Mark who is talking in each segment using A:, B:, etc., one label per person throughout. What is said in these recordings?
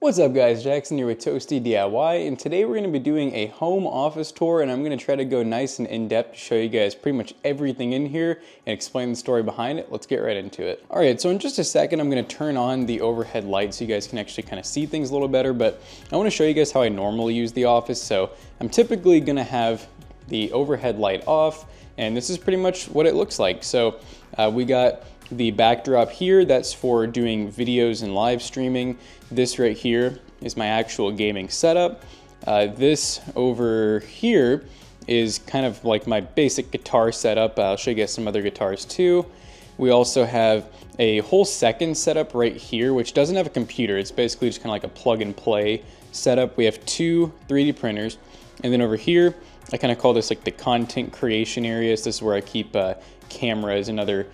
A: What's up guys, Jackson here with Toasty DIY, and today we're going to be doing a home office tour, and I'm going to try to go nice and in-depth to show you guys pretty much everything in here and explain the story behind it. Let's get right into it. Alright, so in just a second I'm going to turn on the overhead light so you guys can actually kind of see things a little better, but I want to show you guys how I normally use the office. So I'm typically going to have the overhead light off, and this is pretty much what it looks like. So we got the backdrop here, that's for doing videos and live streaming. This right here is my actual gaming setup. This over here is kind of like my basic guitar setup. I'll show you guys some other guitars too. We also have a whole second setup right here, which doesn't have a computer. It's basically just kind of like a plug and play setup. We have two 3D printers. And then over here, I kind of call this like the content creation areas. This is where I keep cameras and other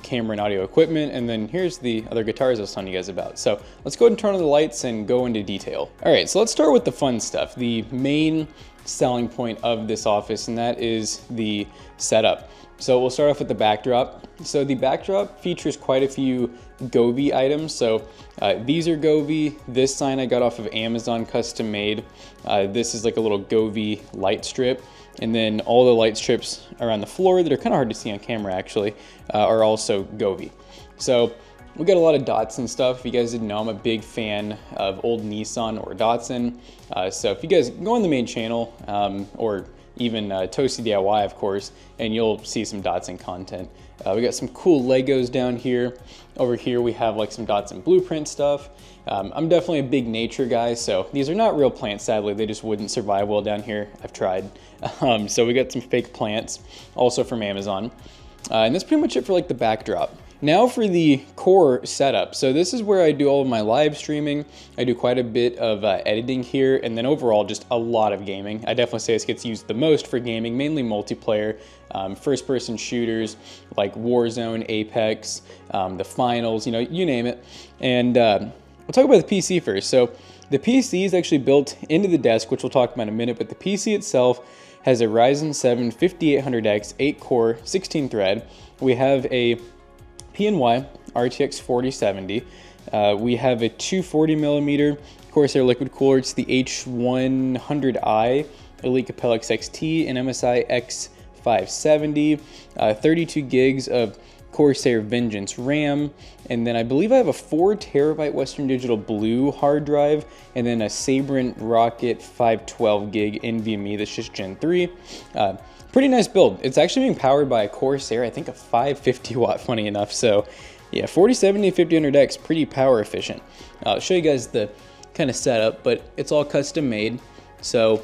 A: camera and audio equipment. And then here's the other guitars I was telling you guys about. So let's go ahead and turn on the lights and go into detail. All right, so let's start with the fun stuff, the main selling point of this office, and that is the setup. So we'll start off with the backdrop. So the backdrop features quite a few Govee items. So these are Govee. This sign I got off of Amazon, custom made. This is like a little Govee light strip. And then all the light strips around the floor that are kind of hard to see on camera actually are also Govee. So we got a lot of Datsun stuff. If you guys didn't know, I'm a big fan of old Nissan or Datsun. So if you guys go on the main channel or even Toasty DIY, of course, and you'll see some Datsun content. We got some cool Legos down here. Over here we have like some Datsun blueprint stuff. I'm definitely a big nature guy, so these are not real plants, sadly. They just wouldn't survive well down here. I've tried. So we got some fake plants, also from Amazon. And that's pretty much it for like the backdrop. Now for the core setup. So this is where I do all of my live streaming. I do quite a bit of editing here, and then overall just a lot of gaming. I definitely say this gets used the most for gaming, mainly multiplayer, first-person shooters like Warzone, Apex, the Finals, you know, you name it. And we'll talk about the PC first. So the PC is actually built into the desk, which we'll talk about in a minute, but the PC itself has a Ryzen 7 5800X, 8-core, 16-thread. We have a PNY RTX 4070. We have a 240mm Corsair liquid cooler. It's the H100i Elite Capella XT and MSI X570. 32 gigs of Corsair Vengeance RAM, and then I believe I have a 4TB Western Digital Blue hard drive, and then a Sabrent Rocket 512 gig NVMe that's just Gen 3. Pretty nice build. It's actually being powered by a Corsair, I think a 550 watt, funny enough. So yeah, 4070 5000X, pretty power efficient. I'll show you guys the kind of setup, but it's all custom made. So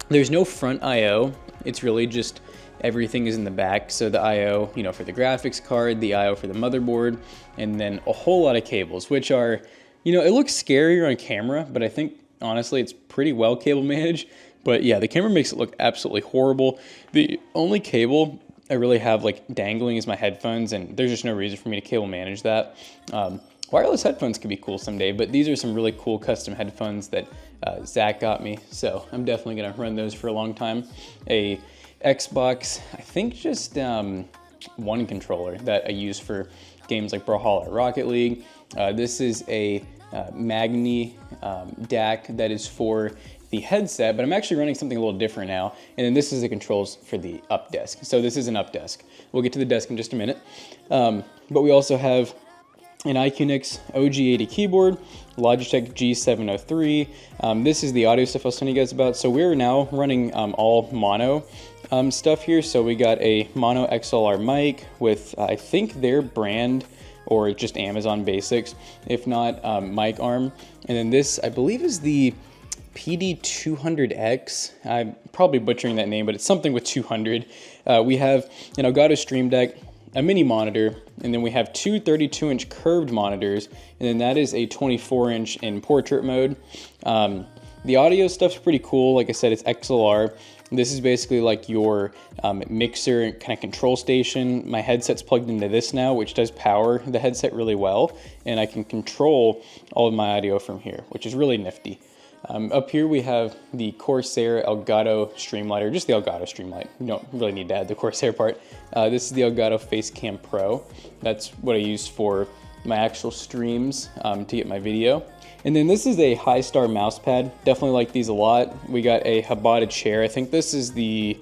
A: there's no front IO. It's really just everything is in the back. So the IO, you know, for the graphics card, the IO for the motherboard, and then a whole lot of cables, which are, you know, it looks scarier on camera, but I think honestly it's pretty well cable managed. But yeah, the camera makes it look absolutely horrible. The only cable I really have like dangling is my headphones, and there's just no reason for me to cable manage that. Wireless headphones could be cool someday, but these are some really cool custom headphones that Zach got me, so I'm definitely gonna run those for a long time. A Xbox, I think just one controller that I use for games like Brawlhalla or Rocket League. This is a Magni DAC that is for the headset, but I'm actually running something a little different now. And then this is the controls for the up desk. So this is an up desk. We'll get to the desk in just a minute. But we also have an iQnix OG80 keyboard, Logitech G703. This is the audio stuff I was telling you guys about. So we're now running all mono stuff here. So we got a mono XLR mic with, I think their brand, or just Amazon basics, if not mic arm. And then this, I believe, is the PD200X. I'm probably butchering that name, but it's something with 200. We have an Elgato Stream Deck, a mini monitor, and then we have two 32-inch curved monitors, and then that is a 24-inch in portrait mode. The audio stuff's pretty cool. Like I said, it's XLR. This is basically like your mixer kind of control station. My headset's plugged into this now, which does power the headset really well, and I can control all of my audio from here, which is really nifty. Up here we have the Corsair Elgato Streamlight, or just the Elgato Streamlight. You don't really need to add the Corsair part. This is the Elgato Facecam Pro. That's what I use for my actual streams to get my video. And then this is a High Star mouse pad. Definitely like these a lot. We got a Habata chair. I think this is the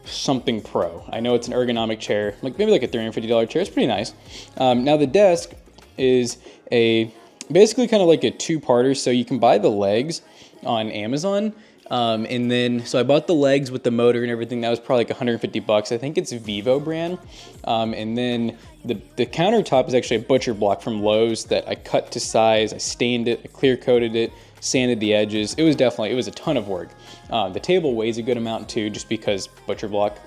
A: something Pro. I know it's an ergonomic chair, like maybe like a $350 chair. It's pretty nice. Now the desk is basically kind of like a two-parter. So you can buy the legs on Amazon. And then, so I bought the legs with the motor and everything. That was probably like 150 bucks. I think it's Vivo brand. And then the countertop is actually a butcher block from Lowe's that I cut to size. I stained it, I clear coated it, sanded the edges. It was a ton of work. The table weighs a good amount too, just because butcher block,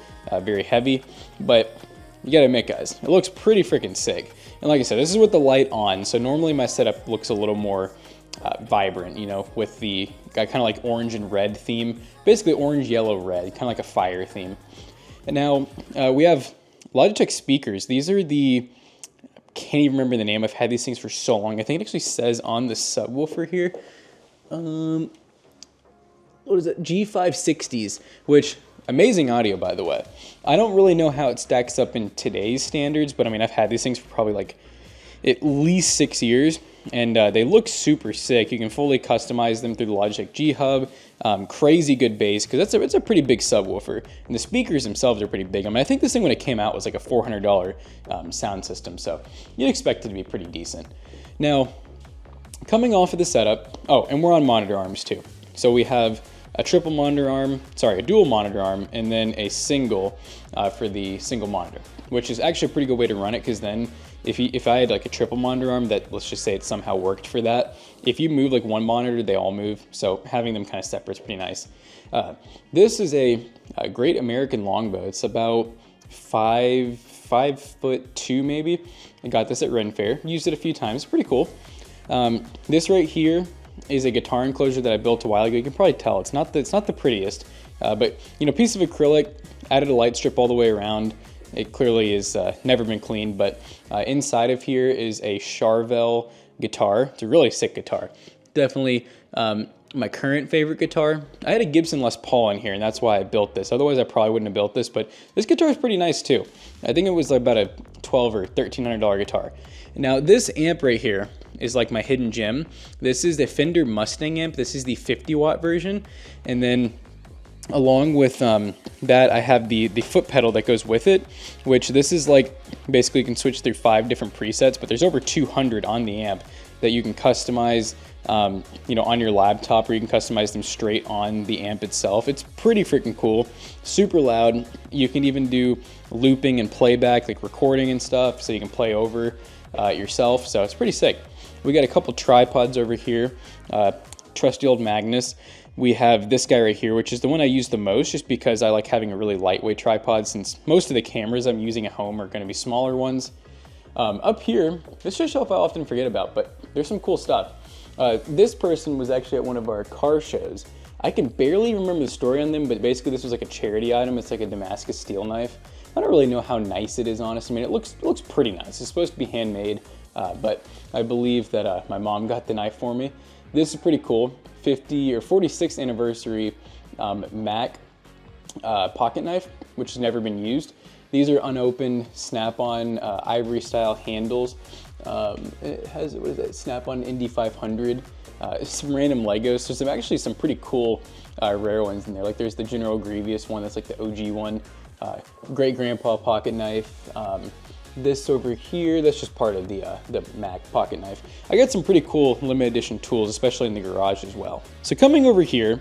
A: very heavy, but you gotta admit guys, it looks pretty freaking sick. And like I said, this is with the light on. So normally my setup looks a little more vibrant, you know, with the kind of like orange and red theme, basically orange, yellow, red, kind of like a fire theme. And now we have Logitech speakers. These are can't even remember the name. I've had these things for so long. I think it actually says on the subwoofer here. What is it? G560s, which amazing audio, by the way. I don't really know how it stacks up in today's standards, but I mean, I've had these things for probably like at least 6 years, and they look super sick. You can fully customize them through the Logitech G Hub. Crazy good bass, because it's a pretty big subwoofer, and the speakers themselves are pretty big. I mean, I think this thing when it came out was like a $400 sound system, so you'd expect it to be pretty decent. Now, coming off of the setup, oh, and we're on monitor arms too. So we have a dual monitor arm, and then a single for the single monitor, which is actually a pretty good way to run it, because then if I had like a triple monitor arm that, let's just say it somehow worked for that, if you move like one monitor, they all move. So having them kind of separate is pretty nice. This is a great American longbow. It's about 5'2" maybe. I got this at Ren Fair. Used it a few times. Pretty cool. This right here is a guitar enclosure that I built a while ago. You can probably tell it's not the prettiest, but you know, piece of acrylic, added a light strip all the way around. It clearly is never been cleaned, but inside of here is a Charvel guitar. It's a really sick guitar. Definitely my current favorite guitar. I had a Gibson Les Paul in here, and that's why I built this. Otherwise, I probably wouldn't have built this, but this guitar is pretty nice too. I think it was like about a $1,200 or $1,300 guitar. Now, this amp right here is like my hidden gem. This is the Fender Mustang amp. This is the 50-watt version, and then along with that, I have the foot pedal that goes with it, which this is like, basically you can switch through 5 different presets, but there's over 200 on the amp that you can customize, you know, on your laptop, or you can customize them straight on the amp itself. It's pretty freaking cool, super loud. You can even do looping and playback, like recording and stuff, so you can play over yourself, so it's pretty sick. We got a couple tripods over here, trusty old Magnus. We have this guy right here, which is the one I use the most, just because I like having a really lightweight tripod, since most of the cameras I'm using at home are going to be smaller ones. Up here, this is a shelf I often forget about, but there's some cool stuff. This person was actually at one of our car shows. I can barely remember the story on them, but basically this was like a charity item. It's like a Damascus steel knife. I don't really know how nice it is, honestly. I mean, it looks pretty nice. It's supposed to be handmade, but I believe that my mom got the knife for me. This is pretty cool. 50 or 46th anniversary Mac pocket knife, which has never been used. These are unopened, snap-on ivory style handles. It has, what is that, snap-on Indy 500. Some random Legos. So there's actually some pretty cool rare ones in there. Like there's the General Grievous one, that's like the OG one. Great Grandpa pocket knife. This over here, that's just part of the Mac pocket knife. I got some pretty cool limited edition tools, especially in the garage as well. So coming over here,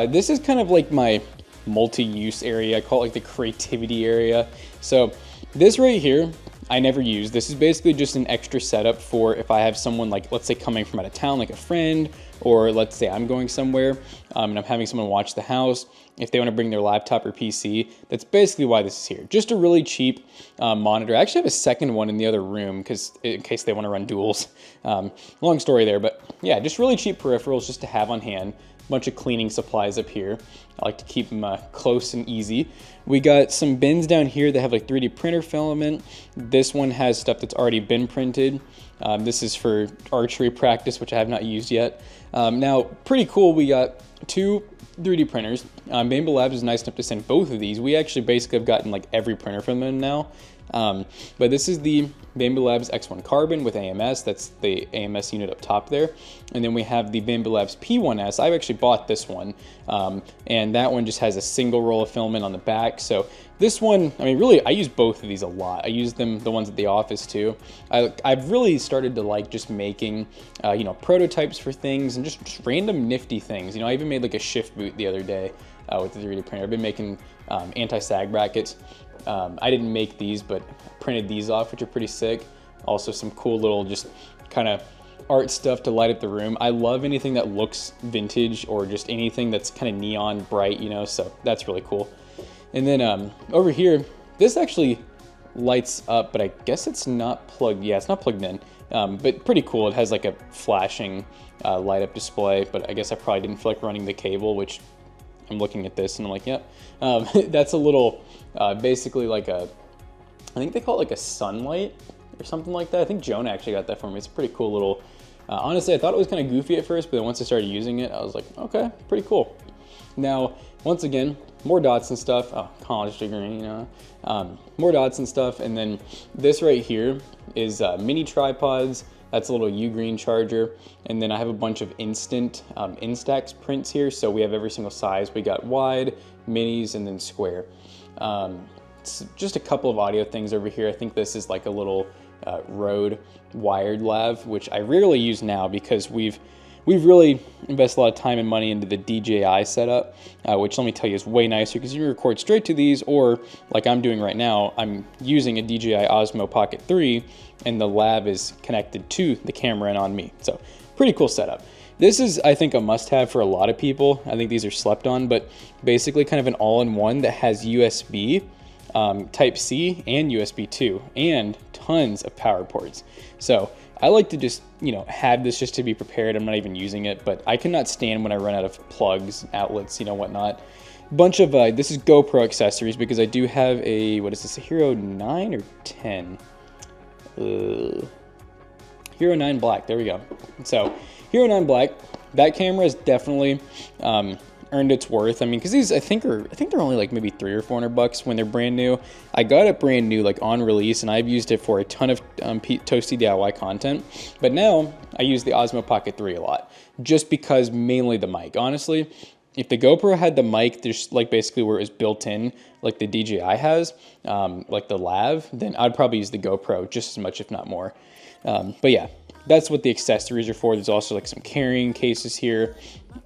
A: this is kind of like my multi-use area. I call it like the creativity area. So this right here, I never use. This is basically just an extra setup for if I have someone, like, let's say coming from out of town, like a friend, or let's say I'm going somewhere and I'm having someone watch the house. If they want to bring their laptop or PC, that's basically why this is here. Just a really cheap monitor. I actually have a second one in the other room in case they want to run duels. Long story there, but yeah, just really cheap peripherals just to have on hand. Bunch of cleaning supplies up here. I like to keep them close and easy. We got some bins down here that have like 3D printer filament. This one has stuff that's already been printed. This is for archery practice, which I have not used yet. Now, pretty cool, we got 2 3D printers. Bambu Labs is nice enough to send both of these. We actually basically have gotten like every printer from them now. But this is the Bambu Labs X1 Carbon with AMS. That's the AMS unit up top there. And then we have the Bambu Labs P1S. I've actually bought this one, and that one just has a single roll of filament on the back. So this one, I mean, really, I use both of these a lot. I use them, the ones at the office too. I've really started to like just making, you know, prototypes for things and just random nifty things. You know, I even made like a shift boot the other day with the 3D printer. I've been making anti-sag brackets. I didn't make these, but printed these off, which are pretty sick. Also some cool little just kind of art stuff to light up the room. I love anything that looks vintage or just anything that's kind of neon bright, you know, so that's really cool. And then over here, this actually lights up, but I guess it's not plugged. Yeah, it's not plugged in, but pretty cool. It has like a flashing light up display, but I guess I probably didn't feel like running the cable, which I'm looking at this and I'm like, yep. That's a little, basically like a, I think they call it like a sunlight or something like that. I think Jonah actually got that for me. It's a pretty cool little, honestly, I thought it was kind of goofy at first, but then once I started using it, I was like, okay, pretty cool. Now, once again, more dots and stuff. Oh, college degree, you know. More dots and stuff. And then this right here is mini tripods. That's a little U-green charger. And then I have a bunch of instant Instax prints here. So we have every single size. We got wide, minis, and then square. It's just a couple of audio things over here. I think this is like a little Rode wired lav, which I rarely use now because we've really invested a lot of time and money into the DJI setup, which let me tell you is way nicer because you can record straight to these, or like I'm doing right now, I'm using a DJI Osmo Pocket 3 and the lav is connected to the camera and on me. So pretty cool setup. This is, I think, a must-have for a lot of people. I think these are slept on, but basically kind of an all-in-one that has USB, Type-C, and USB 2, and tons of power ports. So I like to just, you know, have this just to be prepared. I'm not even using it, but I cannot stand when I run out of plugs, outlets, you know, whatnot. Bunch of, this is GoPro accessories because I do have a, what is this, a Hero 9 or 10? Hero 9 Black, there we go. So, Hero 9 Black, that camera has definitely earned its worth. I mean, because these I think they're only like maybe $300 or $400 when they're brand new. I got it brand new, like on release, and I've used it for a ton of Toasty DIY content. But now I use the Osmo Pocket 3 a lot, just because mainly the mic. Honestly, if the GoPro had the mic, there's like basically where it was built in, like the DJI has, like the lav, then I'd probably use the GoPro just as much, if not more. But yeah, that's what the accessories are for. There's also like some carrying cases here,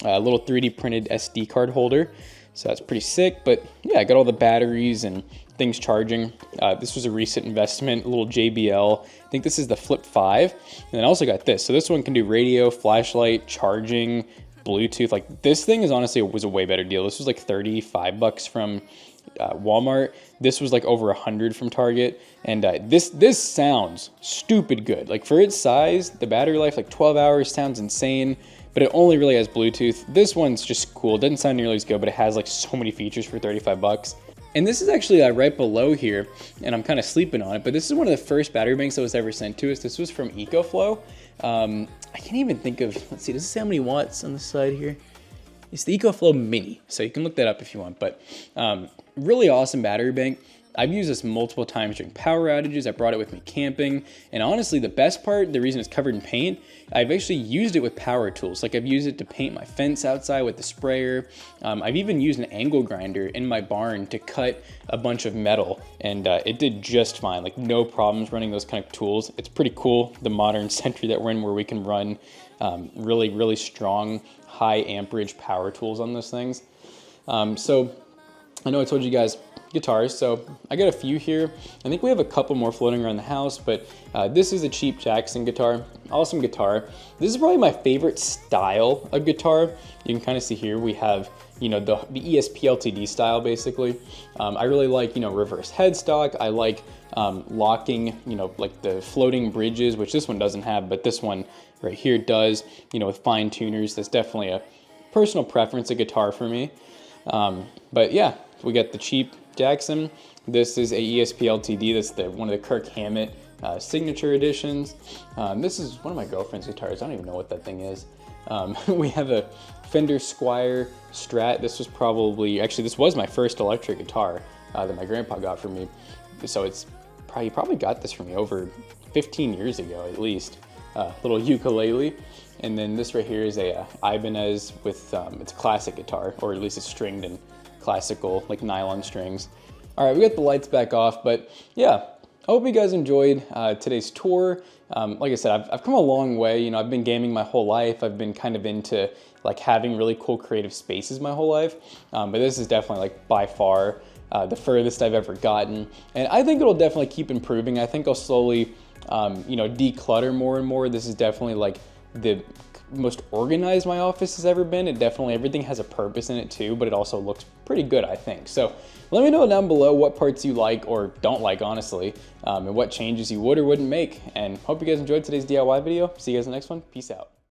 A: a little 3D printed SD card holder. So that's pretty sick, but yeah, I got all the batteries and things charging. This was a recent investment, a little JBL. I think this is the Flip 5. And then I also got this. So this one can do radio, flashlight, charging, Bluetooth. Like this thing is honestly was a way better deal. This was like $35 from Walmart. This was like over 100 from Target. And this sounds stupid good. Like for its size, the battery life, like 12 hours, sounds insane. But it only really has Bluetooth. This one's just cool. It doesn't sound nearly as good, but it has like so many features for $35. And this is actually right below here, and I'm kind of sleeping on it, but this is one of the first battery banks that was ever sent to us. This was from EcoFlow. I can't even think of, let's see, does it say how many watts on the side here? It's the EcoFlow Mini, so you can look that up if you want, but really awesome battery bank. I've used this multiple times during power outages. I brought it with me camping. And honestly, the best part, the reason it's covered in paint, I've actually used it with power tools. Like I've used it to paint my fence outside with the sprayer. I've even used an angle grinder in my barn to cut a bunch of metal, and it did just fine. Like no problems running those kind of tools. It's pretty cool, the modern century that we're in, where we can run really, really strong, high amperage power tools on those things. So I know I told you guys guitars, so I got a few here. I think we have a couple more floating around the house, but this is a cheap Jackson guitar. Awesome guitar. This is probably my favorite style of guitar. You can kind of see here we have, you know, the ESP LTD style basically. I really like, you know, reverse headstock. I like locking, you know, like the floating bridges, which this one doesn't have, but this one right here does, you know, with fine tuners. That's definitely a personal preference of guitar for me. But yeah, we got the cheap Jackson. This is a ESP LTD. That's one of the Kirk Hammett signature editions. This is one of my girlfriend's guitars. I don't even know what that thing is. We have a Fender Squier Strat. This was probably, actually this was my first electric guitar that my grandpa got for me. So it's you probably got this from me over 15 years ago at least. Little ukulele. And then this right here is a Ibanez with, it's a classic guitar, or at least it's stringed in classical, like nylon strings. All right, we got the lights back off, but yeah, I hope you guys enjoyed today's tour. Like I said, I've come a long way. You know, I've been gaming my whole life. I've been kind of into like having really cool creative spaces my whole life. But this is definitely like by far the furthest I've ever gotten. And I think it'll definitely keep improving. I think I'll slowly, you know, declutter more and more. This is definitely like the most organized my office has ever been. It definitely, everything has a purpose in it too, but it also looks pretty good, I think. So let me know down below what parts you like or don't like, honestly, and what changes you would or wouldn't make. And hope you guys enjoyed today's DIY video. See you guys in the next one. Peace out.